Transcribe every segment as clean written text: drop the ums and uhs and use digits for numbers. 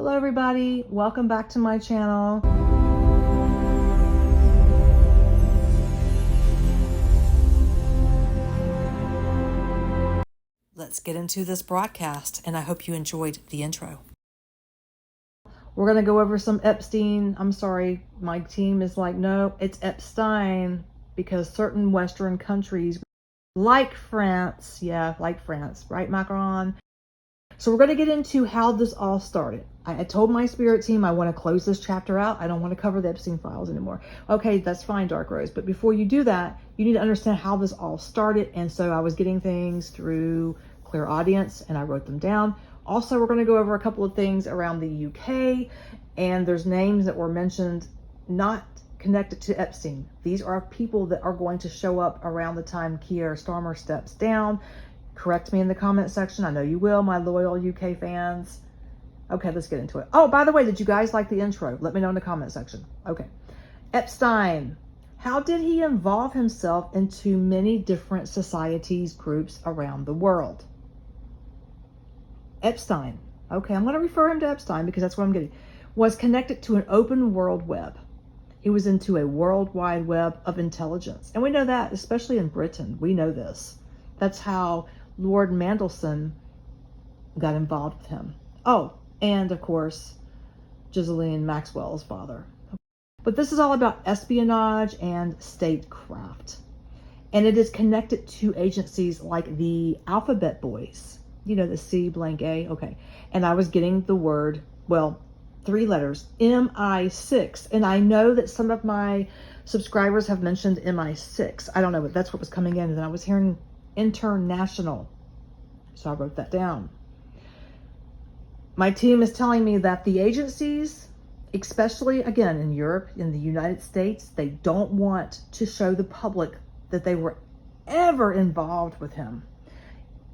Hello everybody, welcome back to my channel. Let's get into this broadcast, and I hope you enjoyed the intro. We're going to go over some Epstein. I'm sorry, my team is like, no, it's Epstein, because certain Western countries, like France, right, Macron? So we're going to get into how this all started. I told my spirit team I want to close this chapter out. I don't want to cover the Epstein files anymore. Okay, that's fine, Dark Rose. But before you do that, you need to understand how this all started. And so I was getting things through Clear Audience, and I wrote them down. Also, we're going to go over a couple of things around the UK. And there's names that were mentioned not connected to Epstein. These are people that are going to show up around the time Keir Starmer steps down. Correct me in the comment section. I know you will, my loyal UK fans. Okay, let's get into it. Oh, by the way, did you guys like the intro? Let me know in the comment section. Okay. Epstein. How did he involve himself into many different societies, groups around the world? Epstein. Okay, I'm going to refer him to Epstein because that's what I'm getting. Was connected to an open world web. He was into a worldwide web of intelligence. And we know that, especially in Britain. We know this. That's how Lord Mandelson got involved with him. Oh, and of course, Ghislaine Maxwell's father. But this is all about espionage and statecraft. And it is connected to agencies like the Alphabet Boys. You know, the C blank A. Okay. And I was getting the word, well, 3 letters, MI6. And I know that some of my subscribers have mentioned MI6. I don't know, but that's what was coming in. And I was hearing international. So I wrote that down. My team is telling me that the agencies, especially again in Europe, in the United States, they don't want to show the public that they were ever involved with him.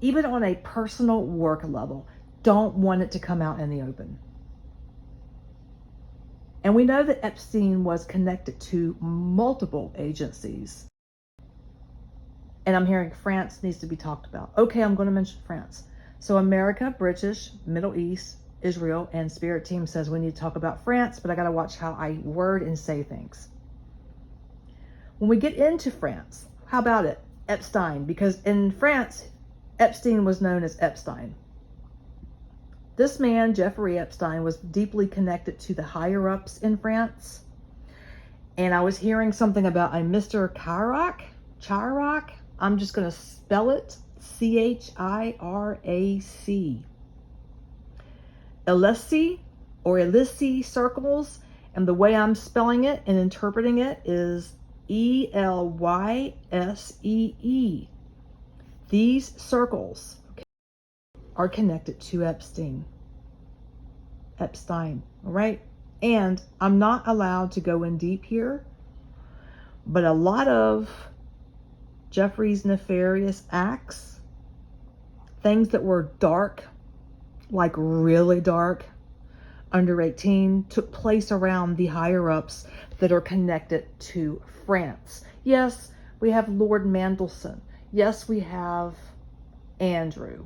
Even on a personal work level, don't want it to come out in the open. And we know that Epstein was connected to multiple agencies. And I'm hearing France needs to be talked about. Okay, I'm going to mention France. So America, British, Middle East, Israel, and Spirit Team says we need to talk about France, but I got to watch how I word and say things. When we get into France, how about it? Epstein, because in France, Epstein was known as Epstein. This man, Jeffrey Epstein, was deeply connected to the higher ups in France. And I was hearing something about a Mr. Chirac. I'm just going to spell it. Chirac. Elysee circles. And the way I'm spelling it and interpreting it is Elysee. These circles are connected to Epstein. All right? And I'm not allowed to go in deep here, but a lot of Jeffrey's nefarious acts, things that were dark, like really dark, under 18, took place around the higher ups that are connected to France. Yes, we have Lord Mandelson. Yes, we have Andrew.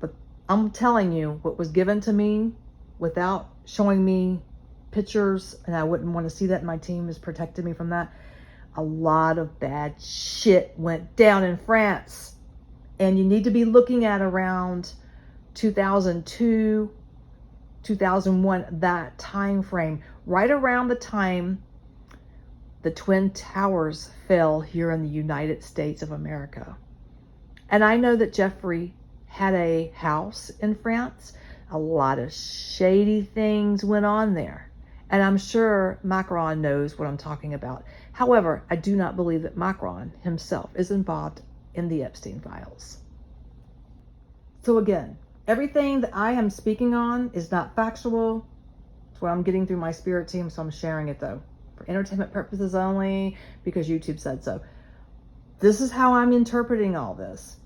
But I'm telling you, what was given to me without showing me pictures, and I wouldn't want to see that, my team has protected me from that. A lot of bad shit went down in France. And you need to be looking at around 2002, 2001, that time frame, right around the time the Twin Towers fell here in the United States of America. And I know that Jeffrey had a house in France. A lot of shady things went on there. And I'm sure Macron knows what I'm talking about. However, I do not believe that Macron himself is involved in the Epstein files. So again, everything that I am speaking on is not factual. It's what I'm getting through my spirit team, so I'm sharing it though. For entertainment purposes only, because YouTube said so. This is how I'm interpreting all this.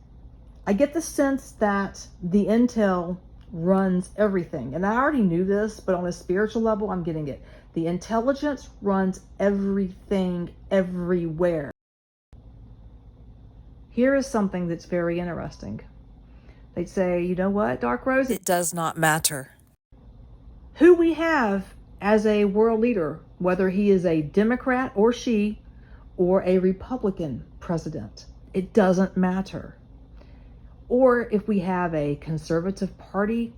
I get the sense that the intel runs everything. And I already knew this, but on a spiritual level, I'm getting it. The intelligence runs everything, everywhere. Here is something that's very interesting. They'd say, you know what, Dark Rose? It does not matter. who we have as a world leader, whether he is a Democrat or she, or a Republican president. It doesn't matter. Or if we have a Conservative Party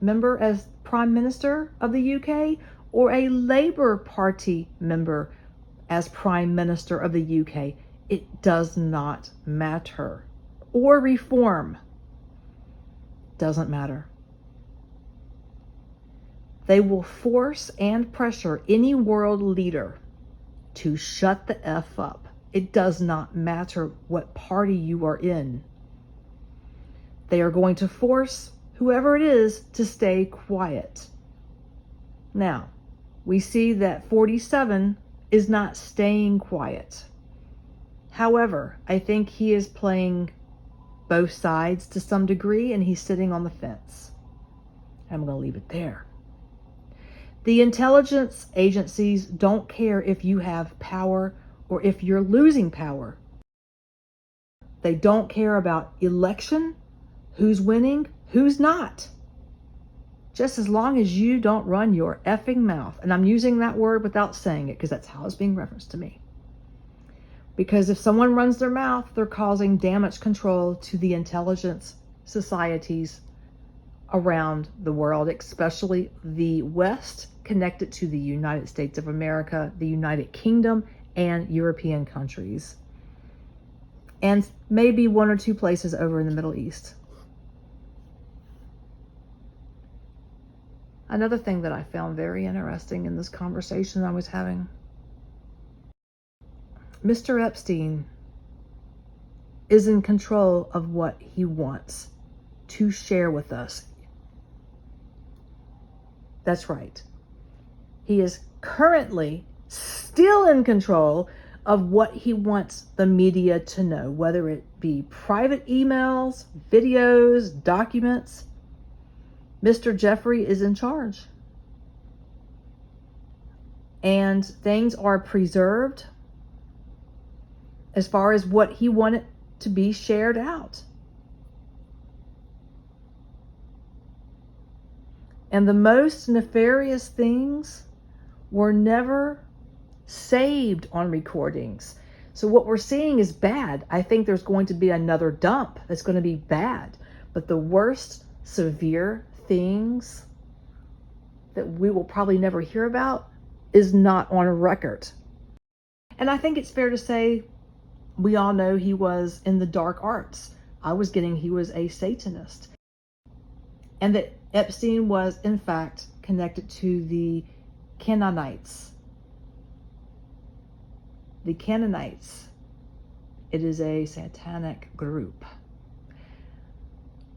member as Prime Minister of the UK, or a Labour Party member as Prime Minister of the UK, it does not matter. Or Reform, doesn't matter. They will force and pressure any world leader to shut the F up. It does not matter what party you are in. They are going to force whoever it is to stay quiet. Now, we see that 47 is not staying quiet. However, I think he is playing both sides to some degree, and he's sitting on the fence. I'm going to leave it there. The intelligence agencies don't care if you have power or if you're losing power. They don't care about election, who's winning, who's not. Just as long as you don't run your effing mouth. And I'm using that word without saying it because that's how it's being referenced to me. Because if someone runs their mouth, they're causing damage control to the intelligence societies around the world, especially the West, connected to the United States of America, the United Kingdom, and European countries. And maybe one or two places over in the Middle East. Another thing that I found very interesting in this conversation I was having, Mr. Epstein is in control of what he wants to share with us. That's right. He is currently still in control of what he wants the media to know, whether it be private emails, videos, documents. Mr. Jeffrey is in charge. And things are preserved as far as what he wanted to be shared out. And the most nefarious things were never saved on recordings. So what we're seeing is bad. I think there's going to be another dump that's going to be bad. But the worst severe things that we will probably never hear about is not on record. And I think it's fair to say we all know he was in the dark arts. I was getting he was a Satanist. And that Epstein was, in fact, connected to the Canaanites. The Canaanites. It is a satanic group.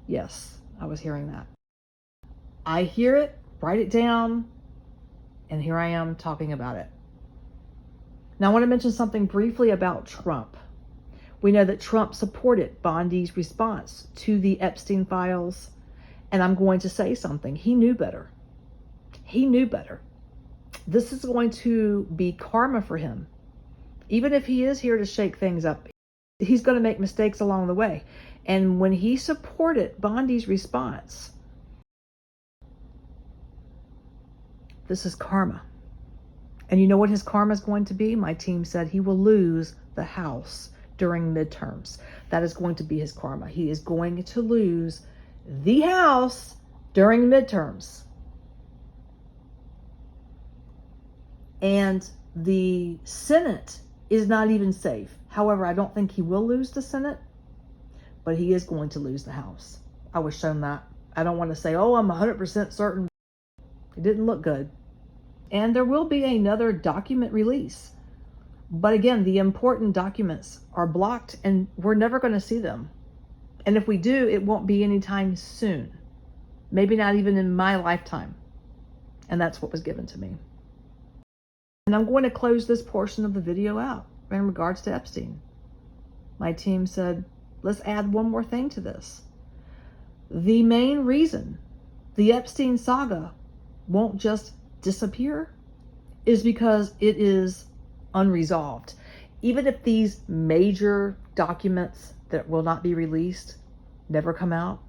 Yes, I was hearing that. I hear it, write it down, and here I am talking about it. Now, I want to mention something briefly about Trump. We know that Trump supported Bondi's response to the Epstein files. And I'm going to say something. He knew better. He knew better. This is going to be karma for him. Even if he is here to shake things up, he's going to make mistakes along the way. And when he supported Bondi's response, this is karma. And you know what his karma is going to be? My team said he will lose the House during midterms. That is going to be his karma. He is going to lose the House during midterms. And the Senate is not even safe. However, I don't think he will lose the Senate, but he is going to lose the House. I was shown that. I don't want to say, oh, I'm 100% certain. It didn't look good. And there will be another document release. But again, the important documents are blocked and we're never going to see them. And if we do, it won't be anytime soon. Maybe not even in my lifetime. And that's what was given to me. And I'm going to close this portion of the video out in regards to Epstein. My team said, let's add one more thing to this. The main reason the Epstein saga won't just disappear is because it is unresolved. Even if these major documents that will not be released never come out,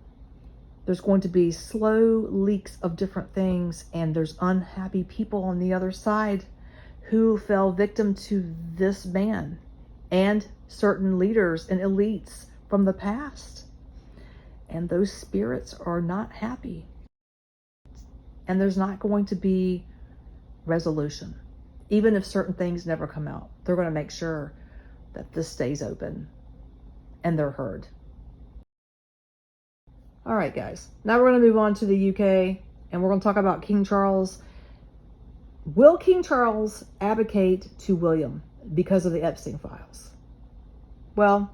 There's going to be slow leaks of different things, and there's unhappy people on the other side who fell victim to this man and certain leaders and elites from the past. And those spirits are not happy. And there's not going to be resolution. Even if certain things never come out, they're going to make sure that this stays open and they're heard. All right, guys. Now we're going to move on to the UK, and we're going to talk about King Charles. Will King Charles abdicate to William because of the Epstein files? Well,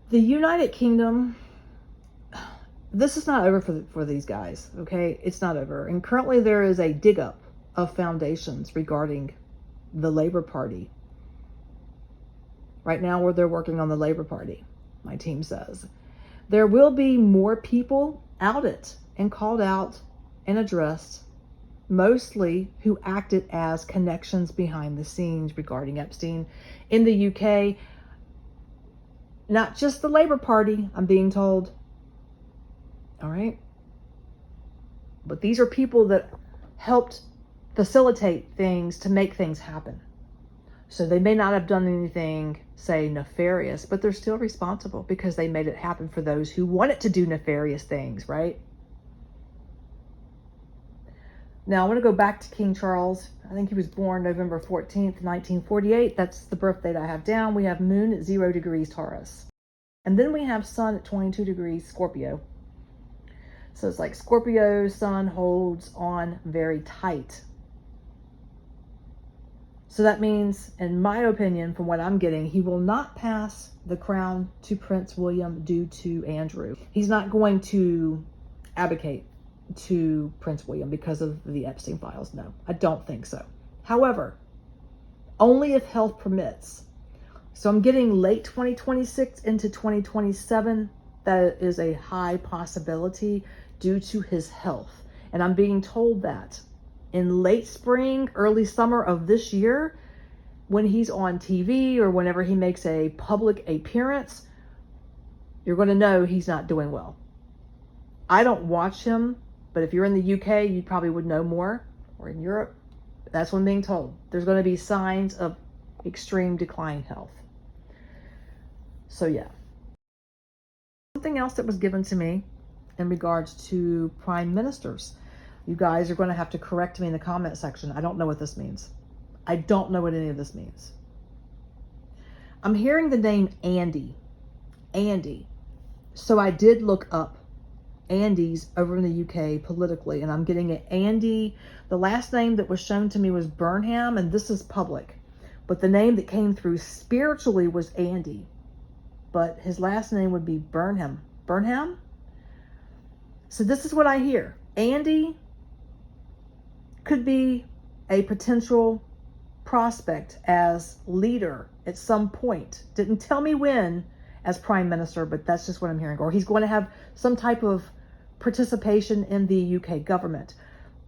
the United Kingdom, this is not over for these guys, okay? It's not over. And currently there is a dig up of foundations regarding the Labour Party. Right now, where they're working on the Labour Party, my team says. There will be more people outed and called out and addressed, mostly who acted as connections behind the scenes regarding Epstein in the UK. Not just the Labour Party, I'm being told. All right. But these are people that helped facilitate things to make things happen. So they may not have done anything, say, nefarious, but they're still responsible because they made it happen for those who wanted to do nefarious things, right? Now, I want to go back to King Charles. I think he was born November 14th, 1948. That's the birth date I have down. We have moon at 0 degrees Taurus. And then we have sun at 22 degrees Scorpio. So it's like Scorpio sun holds on very tight. So that means, in my opinion, from what I'm getting, he will not pass the crown to Prince William due to Andrew. He's not going to abdicate to Prince William because of the Epstein files. No, I don't think so. However, only if health permits. So I'm getting late 2026 into 2027. That is a high possibility due to his health. And I'm being told that in late spring, early summer of this year, when he's on TV or whenever he makes a public appearance, you're going to know he's not doing well. I don't watch him, but if you're in the UK, you probably would know more, or in Europe. That's what I'm being told. There's going to be signs of extreme decline health. So yeah. Something else that was given to me in regards to prime ministers. You guys are going to have to correct me in the comment section. I don't know what this means. I don't know what any of this means. I'm hearing the name Andy. Andy. So I did look up Andys over in the UK politically, and I'm getting an Andy. The last name that was shown to me was Burnham, and this is public. But the name that came through spiritually was Andy. But his last name would be Burnham. Burnham? So this is what I hear. Andy could be a potential prospect as leader at some point. Didn't tell me when as prime minister, but that's just what I'm hearing. Or he's going to have some type of participation in the UK government.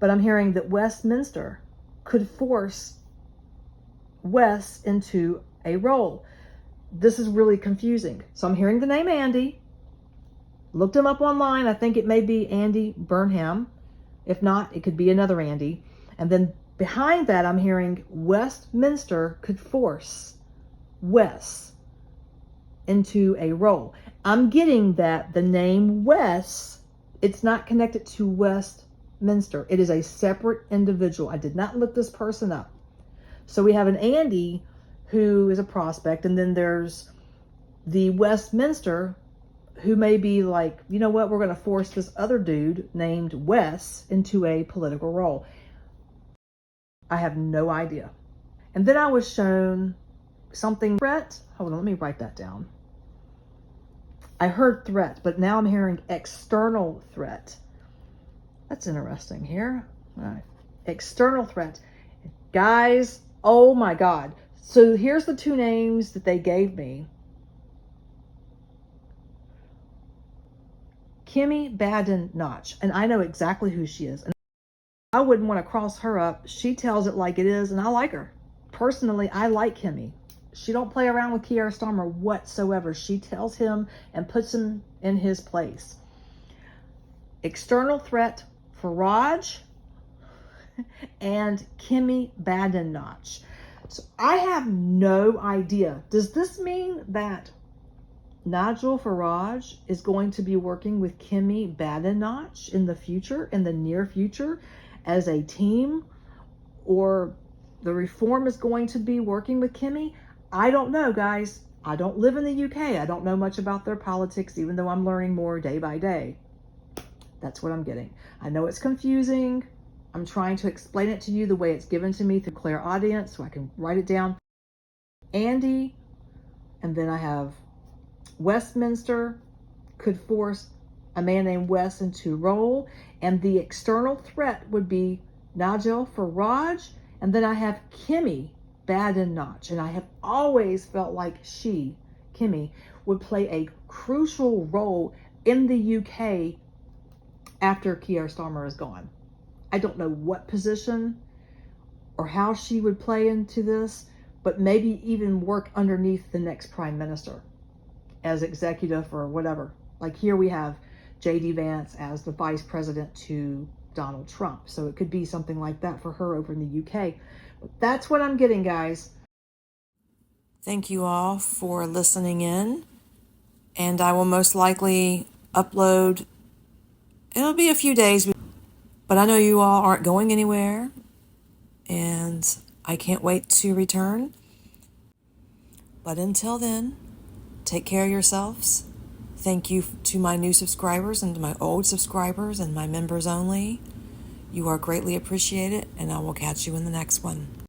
But I'm hearing that Westminster could force West into a role. This is really confusing. So I'm hearing the name Andy. Looked him up online. I think it may be Andy Burnham. If not, it could be another Andy. And then behind that, I'm hearing Westminster could force West into a role. I'm getting that the name West, it's not connected to Westminster. It is a separate individual. I did not look this person up. So we have an Andy who is a prospect, and then there's the Westminster who may be like, you know what, we're going to force this other dude named Wes into a political role. I have no idea. And then I was shown something threat. Hold on, let me write that down. I heard threat, but now I'm hearing external threat. That's interesting here. All right. External threat. Guys, oh my God. So here's the two names that they gave me. Kimmy Badenoch, and I know exactly who she is. And I wouldn't want to cross her up. She tells it like it is, and I like her. Personally, I like Kimmy. She don't play around with Keir Starmer whatsoever. She tells him and puts him in his place. external threat, Farage and Kimmy Badenoch. So I have no idea. Does this mean that Nigel Farage is going to be working with Kimmy Badenoch in the future, in the near future, as a team? Or the Reform is going to be working with Kimmy? I don't know, guys. I don't live in the UK. I don't know much about their politics, even though I'm learning more day by day. That's what I'm getting. I know it's confusing. I'm trying to explain it to you the way it's given to me through clairaudience so I can write it down. Andy, and then I have Westminster could force a man named West into role, and the external threat would be Nigel Farage, and then I have Kimmy Badenoch, and I have always felt like Kimmy, would play a crucial role in the UK after Keir Starmer is gone. I don't know what position or how she would play into this, but maybe even work underneath the next prime minister as executive or whatever. Like here we have J.D. Vance as the vice president to Donald Trump. So it could be something like that for her over in the UK. But that's what I'm getting, guys. Thank you all for listening in. And I will most likely upload, it'll be a few days, but I know you all aren't going anywhere. And I can't wait to return. But until then, take care of yourselves. Thank you to my new subscribers and to my old subscribers and my members only. You are greatly appreciated, and I will catch you in the next one.